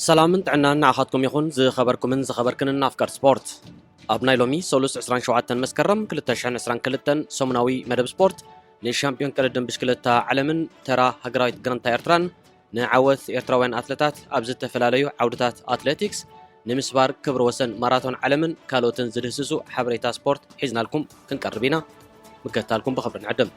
سلامن تعنان نعخاتكم يخون زي خبركم زخبركن نافكار سبورت أبناي لومي سولوس 27 مسكرم كلتا شحن 22 سومناوي مدب سبورت للشامبيون كالدن بشكلتا علمن ترى هجرايت جرانتا إرتران نعوث إرتراوين أثلتات أبزت فلاليو عودتات أتليتيكس نمسبار كبر وسن ماراثون علمن كالوتن زدهسسو حبريتا سبورت حزنا لكم كنقربينا مكتالكم بخبر نعدم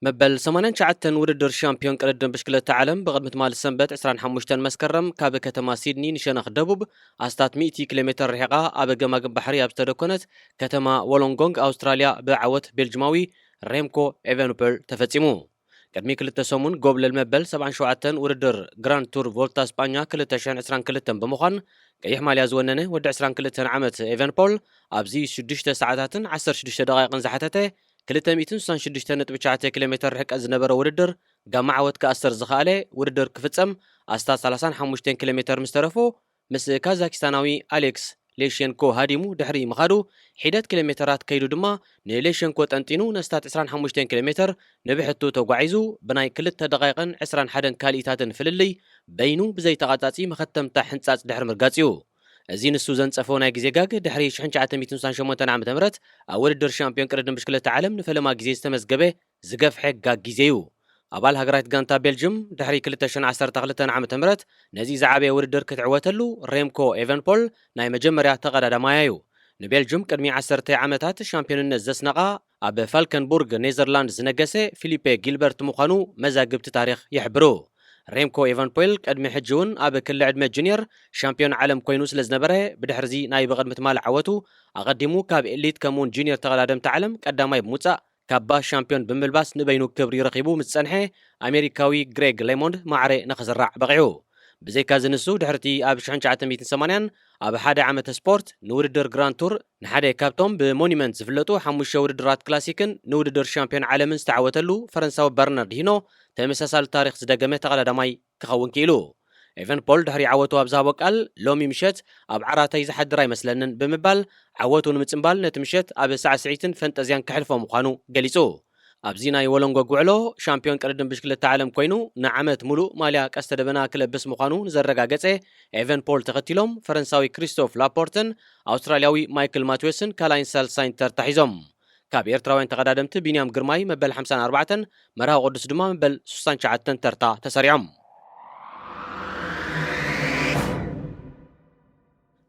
مبل 89 ودر شامبيون قردن بشكلة عالم بقدمة مال السنبت 25 مسكرم كاب كتما سيدني نشنخ دبوب استات 100 كيلومتر رحقة اب جماجم بحرية بستدكونت كتما وولونغونغ أستراليا بعوت بلجماوي ريمكو إيفانوبل تفتيمو قدمي كلتا سومون قبل المبل 77 ودر جراند تور فولتا اسبانيا كلتا شان 22 بمخان كيح مالي ازوننه ود 22 عامت إيفانوبل ابزي 6 ساعات 16 دقائق نزحتته كلتا 266.9 كيلومتر رحق أزنبر ودر جمع عوت كأسر زخالة ودر كفتسم أستاذ 35 كيلومتر مسترفو مس كازاكستاناوي أليكس ليشينكو هاديمو دحري مخادو حدات كيلومترات كيدو دما نليشينكو تنتينو نستات 25 كيلومتر نبحتو توقعيزو بناي كلتا دقائقن 21 كاليتاتن فللي بينو بزي تغاتاتي مختم تحنصاص دحر مرغاصيو أزين السوزان صفونا جيزيغاغ دحري شحن 1998 عام تمرت أول شامبيون قردن بشكلة عالم نفلما جيزي استمزقبه زقف حق جيزيو أبال هاجرايت غانتا بلجيم دحري كلتا شن 10 عام تمرت نزي زعابي ولدر كتعوتلو ريمكو إيفانبول ناي مجمريا تقدر دمايو نبلجيم قدمي 10 عامتات شامبيون الزسنقا أب فالكنبورغ نيزرلاند زنقسي فيليبي جيلبرت مخانو مزاقبت تاريخ يحبرو ريمكو إيفانبول قدمي حجون أب كل عدمة جونيور شامبيون عالم كوينوس لزنبره بدحرزي ناي بقدمة مال عوتو أقدمو كاب إليت كمون جونيور تغلادم تعلم قداماي بموتا كابا شامبيون بملباس نبينو كبري رقيبو متسنحي أمريكاوي غريغ ليموند معري نخزرع بقعو بزي كازنسو دحرتي أب شحن 1980 أب حدا عامة سبورت نوردر جراند تور نحدا كابتوم بمونيمنت زفلتو حموش ودرات كلاسيكن نوردر شامبيون عالم استعوتلو فرنساو برنارد هينو تمساسال تاريخ زدقمه تقلدماي كخون كيلو إيفانبول دحري عوتو أبزابو قال لومي مشت أب عراتي زحدراي مسلنن بمبال عوتو نمتنبال نتمشت أب ساعة سعيتن فانتازيان كحلفو مخانو قليسو أبزينا يولونغو قعلو شامبيون قردن بشكلة عالم كوينو نعمت ملو ماليا كاستدبنا كلبس مخانو نزرقا قصي إيفانبول تغتلهم فرنساوي كريستوف لابورتن أسترالياوي مايكل ماتويسن كالاين سال ساينتر تحيزهم كاب إرتراوين تقدادمت بينيام قرماي مبل 54 مرها قدس دما مبل 69 ترتا تساريعم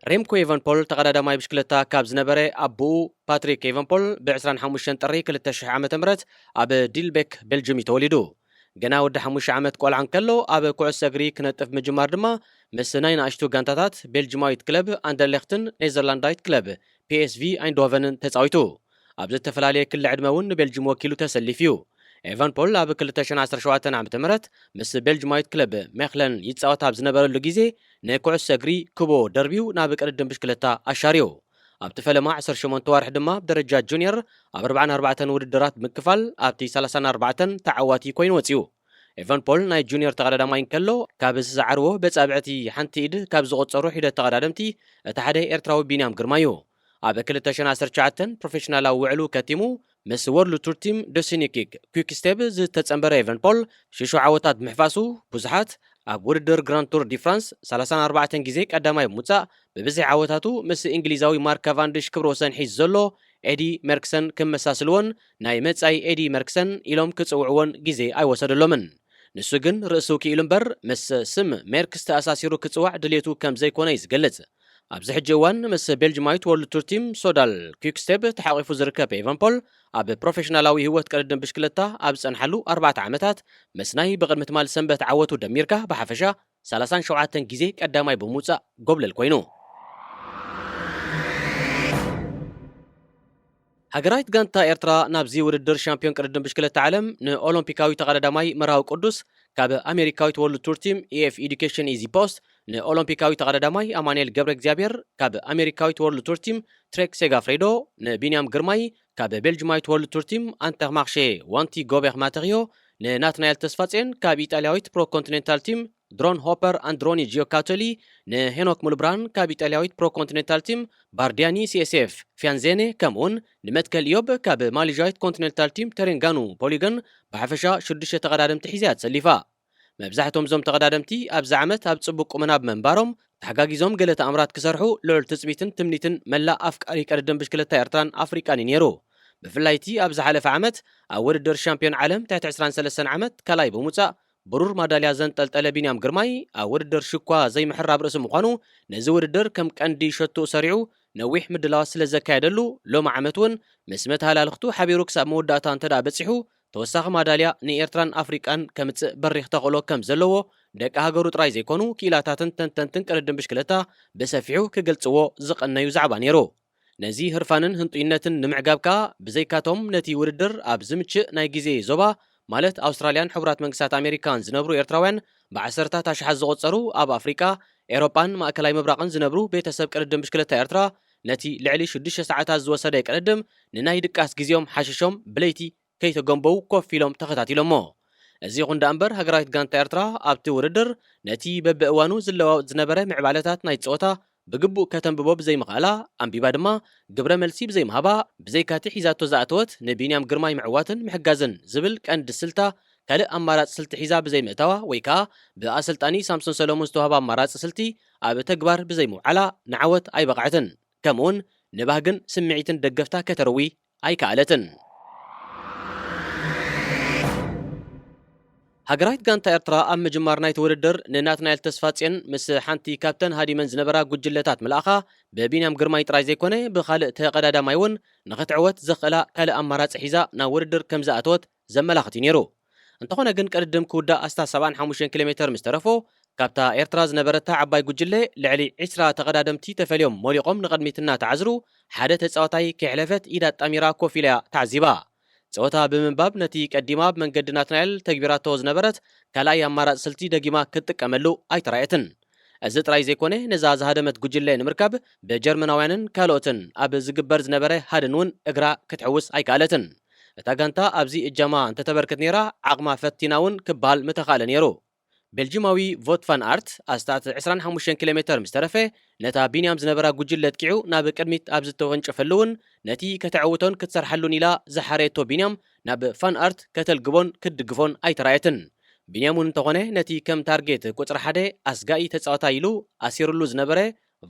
ريمكو إيفانبول تقدادماي بشكلتا كاب زنبري أبو باتريك إيفانبول بعسران حموشن طري كلتا شح عامة مرت أب ديلبيك بلجيمي توليدو جنا ود حموش عامة قول عن كلو أب كوعس أجري كنتف مجمار دما مسنين أشتو جانتات بلجيمايت كلب أندرلختن نيزرلاندايت كلب بي اس في ايندوفن تسعويتو أبزت تفلالي كل عدمون بلجيم وكيلو تسلفيو إيفانبول أب كل تشن 10 عام تمرت مس بلجيمايت كلب مخلن يتصاوت بزنبر اللوجيزي نكوعس أجري كوبو دربيو نابك قردن بشكلتا أشاريو أب تفلما 10 توارح دما بدرجات جونيور أب 4 ودرات مكفال أبتي 34 تعواتي كوين وتيو إيفانبول ناي جونيور تقدادماين كلو كابز زعروه بصابعتي حنتي إيد كابز قصرو حيده تقدادمتي تحدي إرتراوي بينام قرمايو أب كلتا شن 10 بروفيشنال وعلو كتيمو مس وورلو تور تيم دوسينيكيك كويك ستيب ز تتصمبر إيفانبول شيشو عوتات محفاسو بوزحات أب وردر جراند تور دي فرانس 34 جيزي قداماي موصا ببزي عوتاتو مس إنجليزاوي مارك فانديش كبرو سنحيز زلو إيدي ميركسن كمساسلون ناي متساي إيدي ميركسن إلوم كتصوعون جيزي أي وسدلومن نسو جن رأسو كي إلمبر مس سم ميركس تأساسيرو كتصوع دليتو كم زي كونه يزقلت أبز حجوان مس بلجمايت وورلد تور تيم سودال كويك ستيب تحقيفو زركب إيفانبول أب بروفيشنالاوي هو تقدم بشكلتا أبز أنحلو 4 عامتات مسناي بقدمة مال سنبت عوتو دميركا بحفشا 37 جيزي قداماي بموصا قبل الكوينو هاجرايت غانتا إرترا نابزي ودر شامبيون قردن بشكلة عالم نأولمبيكاوي تقداماي مراو قدس كاب أمريكاوي وورلد تور تيم EF Education Easy Post نأولمبيكاوي تقداماي أمانيل جبرك زابير كاب أمريكاوي وورلد تور تيم تريك سيغافريدو نبينيام قرماي كاب بلجماي وورلد تور تيم انترمارشي وانتي غوبر ماتريو ناتنايل تسفاتين كاب إيطالياوي برو كونتيننتال تيم ድሮን ሆፐር አንድሮኒ ጂዮካቶሊ ንሄኖክ ሙልብራን ካብ ኢጣልያዊት ፕሮ ኮንቲኔንታል ቲም ባርዲያኒ ሲኤስኤፍ ፊያንዜኔ ከምኡን ንመትከል ኢዮብ ካብ ማሌዥያዊት ኮንቲኔንታል ቲም ተሬንጋኑ ፖሊገን ብሓፈሻ 6 ተቐዳደምቲ ሒዛ ተሰሊፋ መብዛሕትኦም ዞም ተቐዳደምቲ ኣብዚ ዓመት ኣብ ጽቡቕ ቁመና ብምንባሮም ተሓጋጊዞም ገለ ተኣምራት ክሰርሑ ልዑል ትጽቢትን ትምኒትን መላእ ኣፍቃሪ ቀደም ብሽክለታ ኤርትራን ኣፍሪቃን ነይሩ ብፍላይቲ ኣብ ዝሓለፈ ዓመት ኣብ ውድድር ሻምፒዮን ዓለም ትሕቲ 23 ዓመት ካልኣይ ብምውፃእ ብሩር ማዳልያ ዘንጠልጠለ ቢንያም ግርማይ ኣብ ውድድር ሽኳ ዘይምሕራብ ርእሲ ምዃኑ ነዚ ውድድር ከም ቀንዲ ሸቱኡ ሰሪዑ ነዊሕ ምድላዋት ስለ ዘካየደሉ ሎሚ ዓመት እውን ምስ መተሃላልኽቱ ሓቢሩ ክሳብ መወዳእታ እንተዳ በፂሑ ተወሳኺ ማዳልያ ንኤርትራን ኣፍሪቃን ከምፅእ በሪኽ ተኽእሎ ከም ዘለዎ ደቂ ሃገሩ ጥራይ ዘይኮኑ ክኢላታትን ተንተንትን ቅድድም ብሽክለታ ብሰፊሑ ክገልጽዎ ዝቐነዩ ዛዕባ ነይሩ ነዚ ህርፋንን ህንጡይነትን ንምዕጋብ ከዓ ብዘይካቶም ነቲ ውድድር ኣብ ዝምችእ ናይ ግዜ ዞባ ማለት ኣውስትራልያን ሕቡራት መንግስታት ኣሜሪካን ዝነብሩ ኤርትራውያን ብዓሰርታት ኣሽሓት ዝቆጸሩ ኣብ ኣፍሪቃ ኤሮፓን ማእከላይ ምብራቕን ዝነብሩ ቤተሰብ ቅድድም ብሽክለታ ኤርትራ ነቲ ልዕሊ 6 ሰዓታት ዝወሰደ ቅድድም ንናይ ድቃስ ግዜኦም ሓሽሾም ብለይቲ ከይተገንበው ኮፍ ኢሎም ተኸታቲሎሞ እዚ ኹንዳ እምበር ሃገራዊት ጋንታ ኤርትራ ኣብቲ ውድድር ነቲ በብእዋኑ ዝለዋወጥ ዝነበረ ምዕባለታት ናይ ፀወታ ብግቡእ ከተንብቦ ብዘይምኽኣላ ኣንቢባ ድማ ግብረ መልሲ ብዘይምሃባ ብዘይካቲ ሒዛቶ ዝኣተወት ንቢንያም ግርማይ ምዕዋትን ምሕጋዝን ዝብል ቀንዲ ስልታ ካልእ ኣማራፂ ስልቲ ሒዛ ብዘይምእተዋ ወይ ከዓ ብኣሰልጣኒ ሳምሶን ሰሎሞን ዝተዋህባ ኣማራፂ ስልቲ ኣብ ተግባር ብዘይምውዓላ ንዓወት ኣይበቕዓትን ከምኡውን ንባህግን ስምዒትን ደገፍታ ከተረዊ ኣይከኣለትን ሃገራዊት ጋንታ ኤርትራ ኣብ ምጅማር ናይቲ ውድድር ንናትናኤል ተስፋጽዮን ምስ ሓንቲ ካፕተን ሃዲመን ዝነበራ ጉጅለታት ምልኣኻ ብቢንያም ግርማይ ጥራይ ዘይኮነ ብኻልእ ተቐዳዳማይ እውን ንኽትዕወት ዘኽእላ ካልእ ኣማራፂ ሒዛ ናብ ውድድር ከም ዝኣተወት ዘመላኽት እዩ ነይሩ እንተኾነ ግን ቅድድም ክውዳእ ኣስታት 75 ኪሎ ሜትር ምስ ተረፎ ካብታ ኤርትራ ዝነበረታ ዓባይ ጉጅለ ልዕሊ 20 ተቐዳደምቲ ተፈልዮም ሞሊቖም ንቕድሚት እናተዓዝሩ ሓደ ተጻዋታይ ከሕለፈት ኢዳ ጣሚራ ኮፍ ኢላ ተዓዚባ ፀወታ ብምንባብ ነቲ ቀዲማ ብመንገዲ ናትናኤል ተግቢራቶ ዝነበረት ካልኣይ ኣማራፂ ስልቲ ደጊማ ክትጥቀመሉ ኣይተራእየትን እዚ ጥራይ ዘይኮነ ነዛ ዝሃደመት ጉጅለ ንምርካብ ብጀርመናውያንን ካልኦትን ኣብ ዝግበር ዝነበረ ሃድን እውን እግራ ክትሕውስ ኣይከኣለትን እታ ጋንታ ኣብዚ እጃማ እንተተበርክት ነይራ ዓቕማ ፈቲና እውን ክበሃል ምተኻእለ ነይሩ ቤልጂማዊ ቮት ቫን ኣርት ኣስታት 25 ኪሎ ሜትር ምስ ተረፈ ነታ ቢንያም ዝነበራ ጉጅለ ጥቂዑ ናብ ቅድሚት ኣብ ዝተወንጨፈሉ እውን ነቲ ከተዕውቶን ክትሰርሓሉን ኢላ ዝሓረየቶ ቢንያም ናብ ቫን ኣርት ከተልግቦን ክትድግፎን ኣይተራእየትን ቢንያም እውን እንተኾነ ነቲ ከም ታርጌት ቁፅሪ 1 ኣስጋኢ ተፃዋታይ ኢሉ ኣሲሩሉ ዝነበረ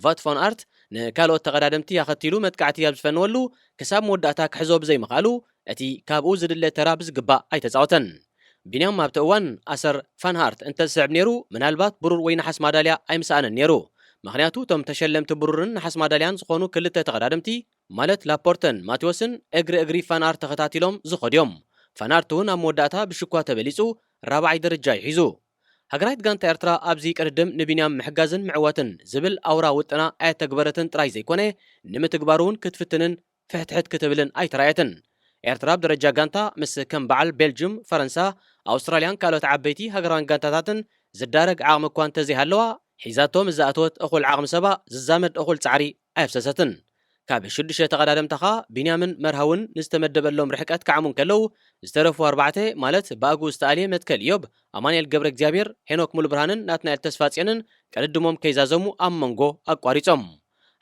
ቮት ቫን ኣርት ንካልኦት ተቐዳደምቲ ኣኸቲሉ መጥቃዕቲ ኣብ ዝፈንወሉ ክሳብ መወዳእታ ክሕዞ ብዘይምኽኣሉ እቲ ካብኡ ዝድለ ተራ ብዝግባእ ኣይተፃወተን ቢንያም ኣብቲ እዋን ኣሰር ቫን ሃርት እንተዝስዕብ ነይሩ ምናልባት ብሩር ወይ ነሓስ ማዳልያ ኣይምስኣንን ነይሩ ምክንያቱ እቶም ተሸለምቲ ብሩርን ነሓስ ማዳልያን ዝኾኑ ክልተ ተቐዳደምቲ ማለት ላፖርተን ማቴዎስን እግሪ ቫን ሃርት ተኸታቲሎም ዝኸድዮም ቫን ሃርት እውን ኣብ መወዳእታ ብሽኳ ተበሊፁ 4ይ ደረጃ ይሒዙ ሃገራዊት ጋንታ ኤርትራ ኣብዚ ቅድድም ንቢንያም ምሕጋዝን ምዕዋትን ዝብል ኣውራ ውጥና ኣየተግበረትን ጥራይ ዘይኮነ ንምትግባሩ እውን ክትፍትንን ፍሕትሕት ክትብልን ኣይተራእየትን ኤርትራ ብደረጃ ጋንታ ምስ ከም በዓል ቤልጅየም ፈረንሳ ኣውስትራልያን ካልኦት ዓበይቲ ሃገራውያን ጋንታታትን ዝዳረግ ዓቕሚ እኳ እንተዘይሃለዋ ሒዛቶም ዝኣተወት እኹል ዓቕሚ ሰባ ዝዛመድ እኹል ፃዕሪ ኣይፍሰሰትን ካብ 6 ተቐዳደምተኻ ቢንያምን መርሃውን ንዝተመደበሎም ርሕቀት ክዓሙን ከለው ዝተረፉ 4 ማለት ብኣግኡ ዝተኣልየ መትከል ኢዮብ ኣማንኤል ገብረ እግዚኣብሔር ሄኖክ ሙሉብርሃንን ናትናኤል ተስፋጽዮንን ቅድድሞም ከይዛዘሙ ኣብ መንጎ ኣቋሪፆም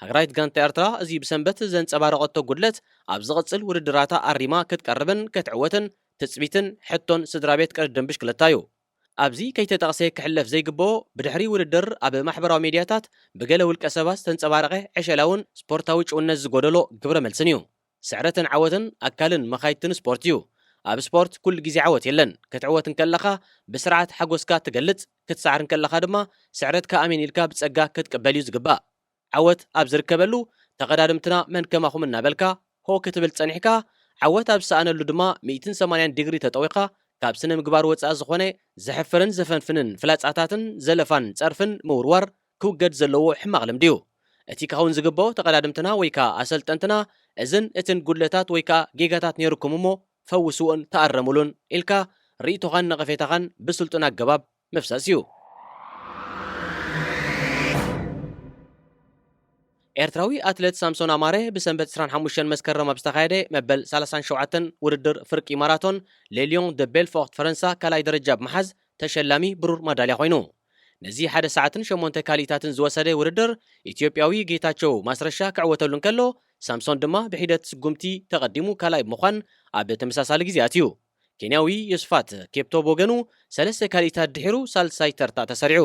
ሃገራዊት ጋንታ ኤርትራ እዚ ብሰንበት ዘንጸባረቐቶ ጉድለት ኣብ ዝቕጽል ውድድራታ ኣሪማ ክትቀርብን ክትዕወትን ትጽቢትን ሕቶን ስድራ ቤት ቅድድም ብሽክለታ እዩ ኣብዚ ከይተጠቕሰ ክሕለፍ ዘይግብኦ ብድሕሪ ውድድር ኣብ ማሕበራዊ ሚድያታት ብገለ ውልቀ ሰባት ዝተንጸባረቐ ዕሸላውን ስፖርታዊ ጭውነት ዝጎደሎ ግብረ መልስን እዩ ስዕረትን ዓወትን ኣካልን መኻይትን ስፖርት እዩ ኣብ ስፖርት ኩል ግዜ ዓወት የለን ክትዕወትን ከለኻ ብስርዓት ሓጎስካ ትገልጽ ክትሰዓርን ከለኻ ድማ ስዕረትካ ኣሜን ኢልካ ብጸጋ ክትቅበል እዩ ዝግባእ ዓወት ኣብ ዝርከበሉ ተቐዳድምትና መን ከማኹም እናበልካ ሆ ክትብል ጸኒሕካ ዓወት ኣብ ዝሰኣነሉ ድማ 180 ዲግሪ ተጠዊኻ ካብ ስነ ምግባር ወፃኢ ዝኾነ ዘሕፍርን ዘፈንፍንን ፍላጻታትን ዘለፋን ጸርፍን ምውርዋር ክውገድ ዘለዎ ሕማቕ ልምዲ እዩ እቲ ካሁን ዝግብኦ ተቐዳድምትና ወይ ከዓ ኣሰልጠንትና እዝን እትን ጉድለታት ወይ ከዓ ጌጋታት ነይርኩም እሞ ፈውስዎን ተኣረሙሉን ኢልካ ርእቶኻን ነቐፌታኻን ብስልጡን ኣገባብ መፍሰስ እዩ ኤርትራዊ ኣትሌት ሳምሶን ኣማረ ብሰንበት 25 መስከረም ኣብ ዝተኻየደ መበል 37 ውድድር ፍርቂ ማራቶን ሌሊዮን ደ ቤልፎርት ፈረንሳ ካልኣይ ደረጃ ብምሓዝ ተሸላሚ ብሩር ማዳልያ ኮይኑ ነዚ ሓደ ሰዓትን 8 ካሊታትን ዝወሰደ ውድድር ኢትዮጵያዊ ጌታቸው ማስረሻ ክዕወተሉ እንከሎ ሳምሶን ድማ ብሂደት ስጉምቲ ተቐዲሙ ካልኣይ ብምዃን ኣብ ተመሳሳሊ ግዜያት እዩ። ኬንያዊ ዮስፋት ኬፕቶ ወገኑ 3 ካሊታት ድሒሩ ሳልሳይ ተርታ ተሰሪዑ።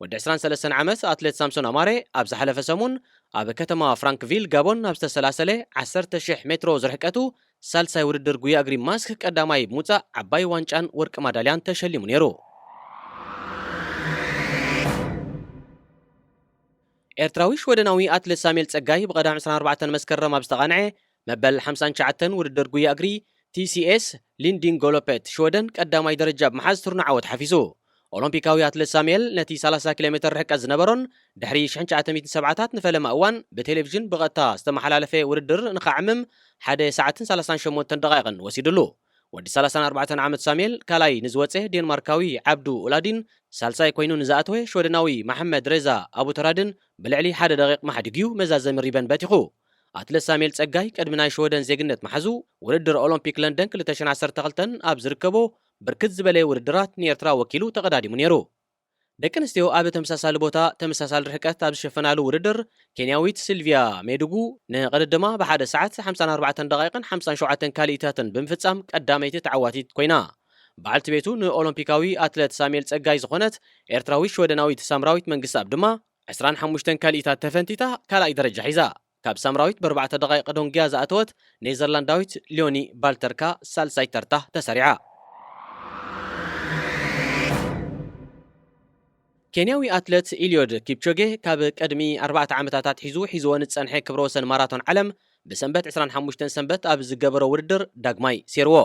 ወዲ 23 ዓመት ኣትሌት ሳምሶን ኣማሬ ኣብ ዝሓለፈ ሰሙን ኣብ ከተማ ፍራንክቪል ጋቦን ኣብ ዝተሰላሰለ 10,000 ሜትሮ ዝርሕቀቱ ሳልሳይ ውድድር ጉያ እግሪ ማስክ ቀዳማይ ብምውፃእ ዓባይ ዋንጫን ወርቂ ማዳልያን ተሸሊሙ ነይሩ። ኤርትራዊ ሽወደናዊ ኣትሌት ሳሙኤል ጸጋይ ብቐዳም 24 መስከረም ኣብ ዝተቓንዐ መበል 59 ውድድር ጉያ እግሪ TCS ሊንዲንጎሎፔት ሽወደን ቀዳማይ ደረጃ ብምሓዝ ትርኑ ዓወት ሓፊሱ። ኦሎምፒካዊ ኣትሌት ሳሙኤል ነቲ 30 ኪሎ ሜትር ርሕቀት ዝነበሮን ድሕሪ 1970ታት ንፈለማ እዋን ብቴሌቭዥን ብቐጥታ ዝተመሓላለፈ ውድድር ንኸዓምም 1 ሰዓትን 38 ደቂቕን ወሲድሉ። ወዲ 34 ዓመት ሳሙኤል ካልኣይ ንዝወፀ ዴንማርካዊ ዓብዱ ኡላዲን ሳልሳይ ኮይኑ ንዝኣተወ ሽወደናዊ መሐመድ ሬዛ ኣቡተራድን ብልዕሊ 1 ደቂቕ ማሕድግዩ መዛዘሚ ሪበን በቲኹ። ኣትሌት ሳሙኤል ጸጋይ ቅድሚ ናይ ሽወደን ዜግነት መሓዙ ውድድር ኦሎምፒክ ለንደን 2012 ኣብ ዝርከቦ ብርክት ዝበለ ውድድራት ንኤርትራ ወኪሉ ተቐዳዲሙ ነይሩ። ደቂ ኣንስትዮ ኣብ ተመሳሳሊ ቦታ ተመሳሳሊ ርሕቀት ኣብ ዝሸፈናሉ ውድድር ኬንያዊት ሲልቪያ ሜዱጉ ንቅድድማ ብ1 ሰዓት 54 ደቂቕን 57 ካሊእታትን ብምፍጻም ቀዳመይቲ ተዓዋቲት ኮይና በዓልቲ ቤቱ ንኦሎምፒካዊ ኣትሌት ሳሙኤል ጸጋይ ዝኾነት ኤርትራዊ ሽወደናዊት ሳምራዊት መንግስቲ ኣብ ድማ 25 ካሊእታት ተፈንቲታ ካልኣይ ደረጃ ሒዛ። ካብ ሳምራዊት ብ4 ደቂቕ ዶንግያ ዝኣተወት ኔዘርላንዳዊት ሊዮኒ ባልተርካ ሳልሳይ ተርታ ተሰሪዓ። ኬንያዊ ኣትሌት ኢልዮድ ኪፕቾጌ ካብ ቀድሚ 4 ዓመታት ሒዝዎ ንጸንሐ ክብረ ወሰን ማራቶን ዓለም ብሰንበት 25 ሰንበት ኣብ ዝገበሮ ውድድር ዳግማይ ሴርዎ።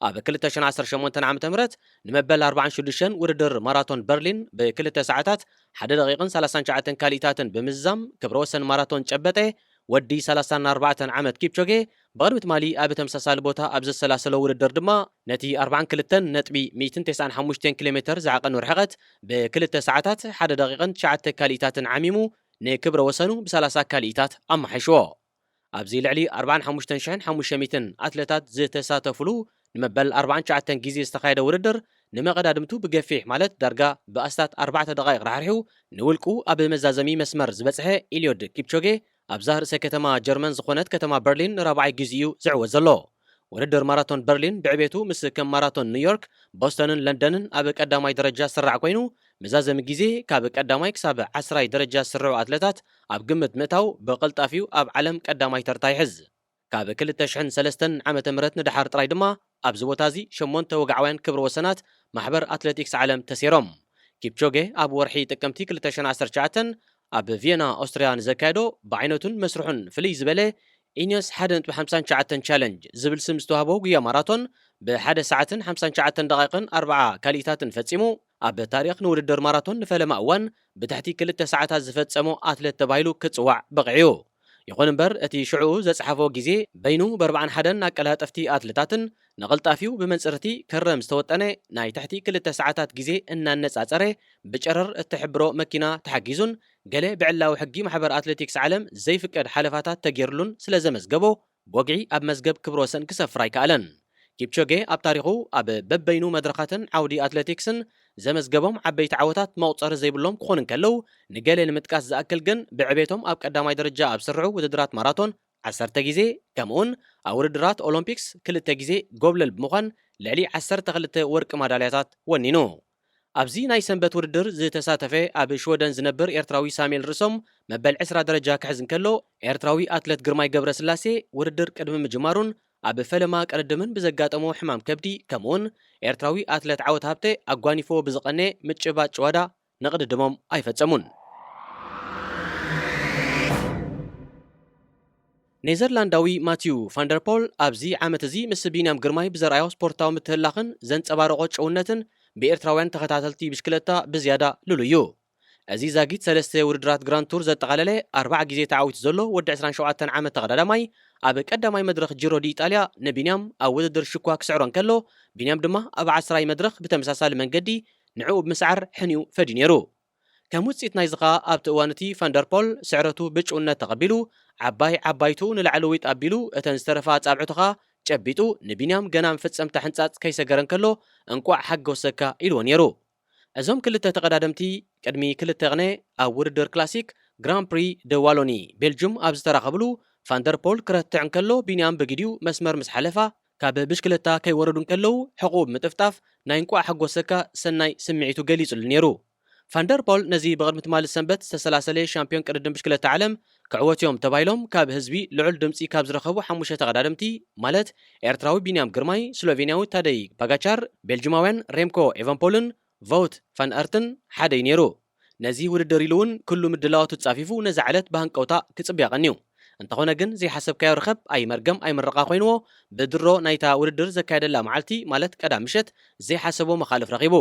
ኣብ 2018 ዓ.ም ንመበል 46 ውድድር ማራቶን በርሊን ብ2 ሰዓታት 1 ደቂቕን 39 ካሊእታትን ብምዛም ክብረ ወሰን ማራቶን ጨበጠ። ወዲ 34 ዓመት ኪፕቾጌ ብቅድሚት ማሊ ኣብ ተመሳሳሊ ቦታ ኣብ ዝሰላሰለ ውድድር ድማ ነቲ 42.195 ኪሎ ሜትር ዝዓቐኑ ርሕቐት ብ2 ሰዓታት 1 ደቂቕን 9 ካሊእታትን ዓሚሙ ንክብረ ወሰኑ ብ30 ካሊእታት ኣመሓይሽዎ። ኣብዚ ልዕሊ 45500 ኣትሌታት ዝተሳተፍሉ ንመበል 49 ግዜ ዝተኻየደ ውድድር ንመቐዳድምቱ ብገፊሕ ማለት ዳርጋ ብኣስታት 4 ደቂቕ ራሕርሑ ንውልቁ ኣብ መዛዘሚ መስመር ዝበጽሐ ኢልዮድ ኪፕቾጌ ኣብዛ ርእሰ ከተማ ጀርመን ዝኾነት ከተማ በርሊን ንራብዓይ ግዚኡ ዝዕወት ዘሎ። ውድድር ማራቶን በርሊን ብዕቤቱ ምስ ከም ማራቶን ኒውዮርክ፣ ቦስተንን ለንደንን ኣብ ቀዳማይ ደረጃ ዝስራዕ ኮይኑ መዛዘሚ ግዜ ካብ ቀዳማይ ክሳብ 10ይ ደረጃ ዝስርዑ ኣትሌታት ኣብ ግምት ምእታው ብቕልጣፊኡ ኣብ ዓለም ቀዳማይ ተርታ ይሕዝ። ካብ 2003 ዓመተ ምህረት ንድሓር ጥራይ ድማ ኣብዚ ቦታ እዚ 8 ወግዓውያን ክብረ ወሰናት ማሕበር ኣትሌቲክስ ዓለም ተሴሮም። ኪፕቾጌ ኣብ ወርሒ ጥቅምቲ 2019 ኣብ ቪየና ኦስትሪያ ንዘካየዶ ብዓይነቱን መስርሑን ፍልይ ዝበለ ኢኒዮስ 1.59 ቻለንጅ ዝብል ስም ዝተዋህቦ ጉያ ማራቶን ብ1 ሰዓትን 59 ደቂቕን 40 ካሊእታትን ፈጺሙ ኣብ ታሪኽ ንውድድር ማራቶን ንፈለማ እዋን ብታሕቲ 2 ሰዓታት ዝፈጸሞ ኣትሌት ተባሂሉ ክጽዋዕ በቕዕዩ። ይኹን እምበር እቲ ሽዑ ዘጽሓፎ ግዜ በይኑ ብ41 ኣቀላጠፍቲ ኣትሌታትን ንቕልጣፊው ብመንጽርቲ ከረም ዝተወጠነ ናይ ታሕቲ 2 ሰዓታት ግዜ እናነጻጸረ ብጨረር እትሕብሮ መኪና ተሓጊዙን ገለ ብዕላዊ ሕጊ ማሕበር ኣትሌቲክስ ዓለም ዘይፍቀድ ሓለፋታት ተገይሩሉን ስለ ዘመዝገቦ ብወግዒ ኣብ መዝገብ ክብረ ወሰን ክሰፍራ ኣይከኣለን። ኪፕቾጌ ኣብ ታሪኹ ኣብ በበይኑ መድረኻትን ዓውዲ ኣትሌቲክስን ዘመዝገቦም ዓበይቲ ዓወታት መቁፀሪ ዘይብሎም ክኾኑ እንከለው ንገለ ንምጥቃስ ዝኣክል ግን ብዕቤቶም ኣብ ቀዳማይ ደረጃ ኣብ ስርዑ ውድድራት ማራቶን 10 ግዜ ከምኡውን ኣብ ውድድራት ኦሎምፒክስ 2 ግዜ ጎብለል ብምዃን ልዕሊ 12 ወርቂ ማዳልያታት ወኒኑ። ኣብዚ ናይ ሰንበት ውድድር ዝተሳተፈ ኣብ ሽወደን ዝነብር ኤርትራዊ ሳሙኤል ርእሶም መበል 20 ደረጃ ክሕዝ እንከሎ ኤርትራዊ ኣትሌት ግርማይ ገብረስላሴ ውድድር ቅድሚ ምጅማሩን ኣብ ፈለማ ቀረድምን ብዘጋጠሞ ሕማም ከብዲ ከምኡውን ኤርትራዊ ኣትሌት ዓወት ሃብተ ኣጓኒፎ ብዝቐነ ምጭባጭ ወዳ ንቕድድሞም ኣይፈጸሙን። ኔዘርላንዳዊ ማቲዩ ፋንደርፖል ኣብዚ ዓመት እዚ ምስ ቢንያም ግርማይ ብዘርኣዮ ስፖርታዊ ምትህላኽን ዘንጸባረቆ ጨውነትን ብኤርትራውያን ተኸታተልቲ ብሽክለታ ብዝያዳ ልሉ እዩ። እዚ ዛጊት 3 ውድድራት ግራንድ ቱር ዘጠቓለለ 40 ግዜ ተዓዊቱ ዘሎ ወዲ 27 ዓመት ተቐዳዳማይ ኣብ ቀዳማይ መድረኽ ጂሮ ዲ ኢጣልያ ንቢንያም ኣብ ውድድር ሽኳ ክስዕሮ እንከሎ ቢንያም ድማ ኣብ 10ይ መድረኽ ብተመሳሳሊ መንገዲ ንዕኡ ብምስዓር ሕንኡ ፈዲ ነይሩ። ከም ውፅኢት ናይ ዝኻ ኣብቲ እዋን እቲ ፋንደርፖል ስዕረቱ ብጭውነት ተቐቢሉ ዓባይቱ ንላዕሊ ዊጥ ኣቢሉ እተን ዝተረፋ ጻብዕቱኻ ጨቢጡ ንቢንያም ገና ፍጸምታ ሕንጻጽ ከይሰገረ እንከሎ እንቋዕ ሓገ ወሰካ ኢልዎ ነይሩ። እዞም ክልተ ተቀዳደምቲ ቅድሚ ክልተ ቅነ ኣብ ውድድር ክላሲክ ግራን ፕሪ ደ ዋሎኒ ቤልጅየም ኣብ ዝተራኸብሉ ፋንደርፖል ክረትዕ እንከሎ ቢንያም በጊድዩ መስመር ምስ ሓለፋ ካብ ብሽክለታ ከይወረዱ እንከለዉ ሕቁብ ምጥፍጣፍ ናይ እንቋዕ ሓጎሰካ ሰናይ ስምዒቱ ገሊጹሉ ነይሩ። ፋንደርፖል ነዚ ብቅድሚ ትማል ሰንበት ዝተሰላሰለ ሻምፒዮን ቅድድም ብሽክለታ ዓለም ክዕወትዮም ተባሂሎም ካብ ህዝቢ ልዑል ድምፂ ካብ ዝረኸቡ ሓሙሽተ ተቀዳደምቲ ማለት ኤርትራዊ ቢንያም ግርማይ፣ ስሎቬንያዊ ታደይ ባጋቻር፣ ቤልጅማውያን ሬምኮ ኤቨንፖልን ቮውት ፋን ኣርትን ሓደ እዩ ነይሩ። ነዚ ውድድር ኢሉ እውን ኩሉ ምድላዋቱ ጻፊፉ ነዚ ዓለት ብሃንቀውታ ክጽብያ ቀኒዩ። እንተኾነ ግን ዘይሓሰብካዮ ርኸብ ኣይመርገም ኣይምረቓ ኮይንዎ ብድሮ ናይታ ውድድር ዘካየደላ መዓልቲ ማለት ቀዳም ምሸት ዘይሓሰቦ መኻልፍ ረኺቡ።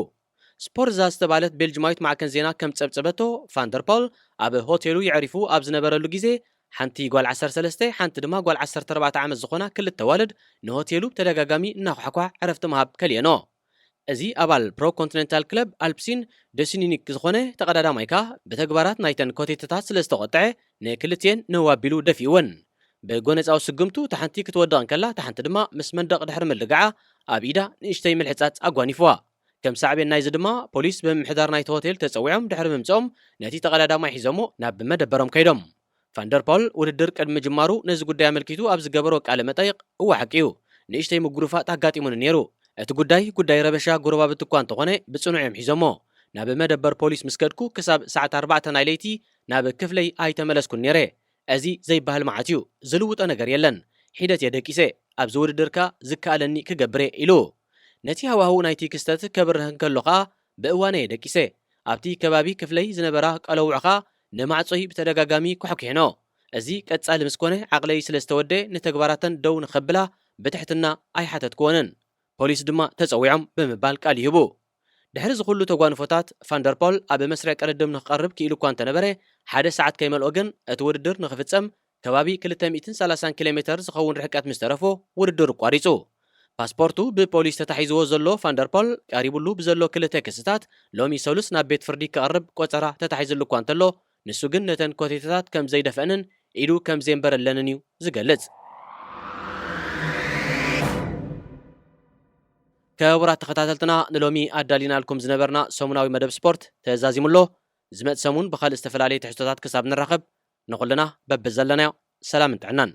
ስፖርዛ ዝተባለት ቤልጅማዊት ማዕከን ዜና ከም ጸብጸበቶ ፋንደርፖል ኣብ ሆቴሉ ይዕሪፉ ኣብ ዝነበረሉ ግዜ ሓንቲ ጓል 13 ሓንቲ ድማ ጓል 14 ዓመት ዝኾና ክልተ ዋልድ ንሆቴሉ ተደጋጋሚ እናኳሕኳሕ ዕረፍቲ መሃብ ከልየኖ። እዚ ኣባል ፕሮ ኮንቲኔንታል ክለብ ኣልፕሲን ደሲኒኒክ ዝኾነ ተቀዳዳማይካ ብተግባራት ናይተን ኮቴትታት ስለ ዝተቆጥዐ ንክልትየን ነዋቢሉ ደፊእወን። ብጎነፃዊ ስግምቱ ታሓንቲ ክትወድቕ እንከላ ታሓንቲ ድማ ምስ መንደቕ ድሕሪ ምልግዓ ኣብ ኢዳ ንእሽተይ ምልሕፃፅ ኣጓኒፍዋ። ከም ሳዕቤን ናይዚ ድማ ፖሊስ ብምምሕዳር ናይቲ ሆቴል ተፀዊዖም ድሕሪ ምምፅኦም ነቲ ተቀዳዳማይ ሒዞሞ ናብ መደበሮም ከይዶም። ፋንደርፖል ውድድር ቅድሚ ጅማሩ ነዚ ጉዳይ ኣመልኪቱ ኣብ ዝገበሮ ቃለ መጠይቕ እዋ ሓቂዩ ንእሽተይ ምጉሩፋት ኣጋጢሙን ነይሩ። እቲ ጉዳይ ረበሻ ጎረባብት እኳ እንተኾነ ብጽኑዕ እዮም ሒዞሞ። ናብ መደበር ፖሊስ ምስ ከድኩ ክሳብ ሰዓት 4 ናይ ለይቲ ናብ ክፍለይ ኣይተመለስኩን ነይረ። እዚ ዘይባህል መዓት እዩ፣ ዝልውጦ ነገር የለን። ሒደት የደቂሰ ኣብዚ ውድድርካ ዝከኣለኒ ክገብረ ኢሉ ነቲ ሃዋህው ናይቲ ክስተት ከብርህ ከሎኻ ብእዋነ የደቂሰ ኣብቲ ከባቢ ክፍለይ ዝነበራ ቀለውዕኻ ንማዕጾይ ብተደጋጋሚ ኩሕኩሕኖ። እዚ ቀጻሊ ምስ ኮነ ዓቕለይ ስለ ዝተወደ ንተግባራተን ደው ንኸብላ ብትሕትና ኣይሓተትክዎንን ፖሊስ ድማ ተፀዊዖም ብምባል ቃል ይህቡ። ድሕሪ ዝኩሉ ተጓንፎታት ፋንደርፖል ኣብ መስርዕ ቅድድም ንክቐርብ ክኢሉ እኳ እንተነበረ ሓደ ሰዓት ከይመልኦ ግን እቲ ውድድር ንክፍጸም ከባቢ 230 ኪሎ ሜትር ዝኸውን ርሕቀት ምስ ተረፎ ውድድር ቋሪጹ። ፓስፖርቱ ብፖሊስ ተታሒዝዎ ዘሎ ፋንደርፖል ቀሪቡሉ ብዘሎ ክልተ ክስታት ሎሚ ሰሉስ ናብ ቤት ፍርዲ ክቐርብ ቆፀራ ተታሒዝሉ እኳ እንተሎ ንሱ ግን ነተን ኮቴታት ከም ዘይደፈአንን ኢዱ ከም ዘይንበረለንን እዩ ዝገልጽ። كبرات تخطاتلتنا نلومي أدالينا لكم زنبرنا سموناوي مدب سبورت تزازيم الله زمت سمون بخال استفلالي تحسطات كساب نرخب نقول لنا بب زلنا سلام انتعنان